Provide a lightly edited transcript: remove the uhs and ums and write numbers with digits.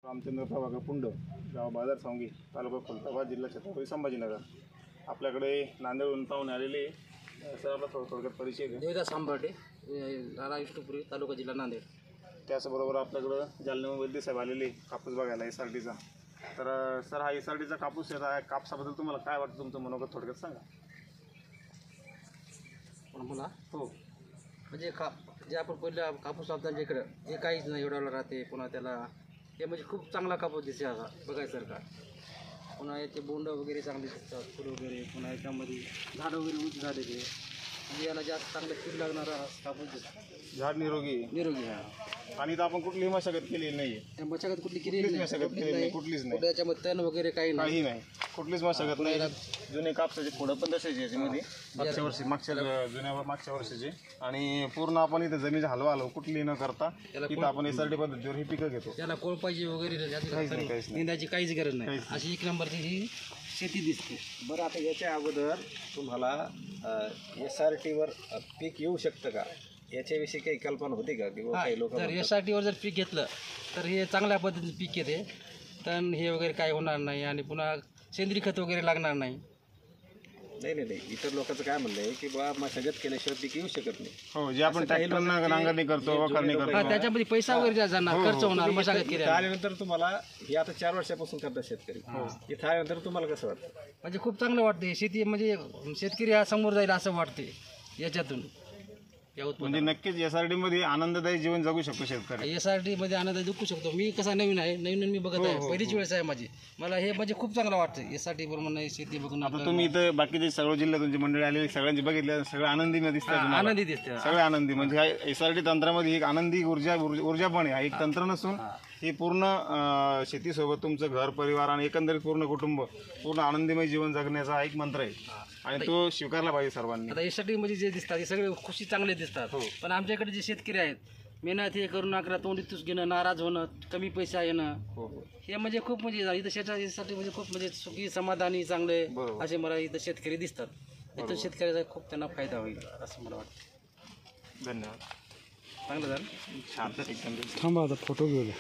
रामचंद्र प्रभाकर पुंड, गाव बाजार सांगी, तालुका खुलताबाद, जिल्हा छत्रपती संभाजीनगर. आपल्याकडे नांदेडहून पाहून आलेले सर, आपला थोडक्यात परिचय घ्या. देवदास आंबाटे, राणा विष्णुपुरी, तालुका जिल्हा नांदेड. त्याचबरोबर आपल्याकडं जालन्याहून वैद्य साहेब आलेले कापूस बघायला SRTचा. तर सर, हा SRTचा कापूस येत आहे. कापसाबद्दल तुम्हाला काय वाटतं, तुमचं मनोगत थोडक्यात सांगा. मला हो, म्हणजे जे आपण पहिलं कापूस लावताना इकडं हे काहीच नाही, एवढ्याला राहते. पुन्हा त्याला हे म्हणजे खूप चांगला कापूस दिसते असा बघायसारखा. पुन्हा याचे बोंड वगैरे चांगले दिसतात, फुलं वगैरे. पुन्हा याच्यामध्ये झाडं वगैरे उंच झालेले, म्हणजे याला जास्त चांगलं कीड लागणारा कापूस दिसतो. झाड निरोगी हा. आणि इथं आपण कुठलीही मशागत केलेली नाही. मशागत कुठली केली मशागत केलेली नाही, कुठलीच नाही. याच्यामध्ये तण वगैरे काही नाही, कुठलीच मशागत नाही. जुने कापसाचे खोडं पण तसेच याच्यामध्ये मागच्या वर्षीचे. आणि पूर्ण आपण इथं जमीन हलवा कुठली न करता इथं आपण SRT पद्धतीवर ही पिकं घेतो. त्याला कोळपायची वगैरे काहीच निंदाची काहीच गरज नाही. अशी एक नंबरची ही शेती दिसते. बरं, आता याच्या अगोदर तुम्हाला SRTवर पीक येऊ शकतं का, याच्याविषयी काही कल्पना होती का? किंवा काही लोक जर SRTवर जर पीक घेतलं तर हे चांगल्या पद्धतीने पीक येते. तण हे वगैरे काय होणार नाही आणि पुन्हा सेंद्रिय खत वगैरे लागणार नाही. नाही, इतर लोकांचं काय म्हणणं आहे की बा मशागत केल्याशिवाय पीक येऊ शकत नाही. हो, जे आपण ट्रॅक्टरनं नांगरणी करतो, वखरणी करतो, त्याच्यामध्ये पैसा वगैरे जाणार, खर्च होणार मशागत इथं केल्या. आल्यानंतर तुम्हाला हे आता 4 वर्षापासून करता शेतकरी, इथं आल्यानंतर तुम्हाला कसं वाटतं? म्हणजे खूप चांगलं वाटते. शेती म्हणजे शेतकरी हा समोर जाईल असं वाटते याच्यातून. म्हणजे नक्कीच SRT मध्ये आनंददायी जीवन जगू शकतो शेतकरी. SRT मध्ये आनंद दुखू शकतो. मी कसा नवीन आहे, नवीन मी बघत आहे, पहिलीच वेळेस आहे माझी. मला हे म्हणजे खूप चांगलं वाटतं SRT बरोबर शेती बघून. आता तुम्ही इथं बाकीचे सर्व जिल्ह्यातूनची मंडळी आलेली सगळ्यांची बघितले, सगळे आनंदी दिसतात, आनंदी दिसते. सगळे आनंदी. म्हणजे ह्या SRT तंत्रामध्ये एक आनंदी ऊर्जा पण आहे. एक तंत्र नसून हे पूर्ण शेतीसोबत तुमचं घर परिवार आणि एकंदरीत पूर्ण कुटुंब पूर्ण आनंदीमय जीवन जगण्याचा हा एक मंत्र आहे आणि तो स्वीकारला पाहिजे सर्वांनी. आता SRT मध्ये जे दिसतात हे सगळे खुशी चांगले दिसतात. पण आमच्याकडे जे शेतकरी आहेत, मेहनत हे करून अकरा तोंडी तुस घेणं, नाराज होणं, कमी पैसा येणं, हे म्हणजे खूप म्हणजे इथं शेतासाठी म्हणजे खूप म्हणजे सुखी समाधानी चांगले असे मला इथं शेतकरी दिसतात. इथं शेतकऱ्याचा खूप त्यांना फायदा होईल असं मला वाटतं. धन्यवाद. चांगलं झालं. छान एकदम. थांबा आता फोटो घेऊया.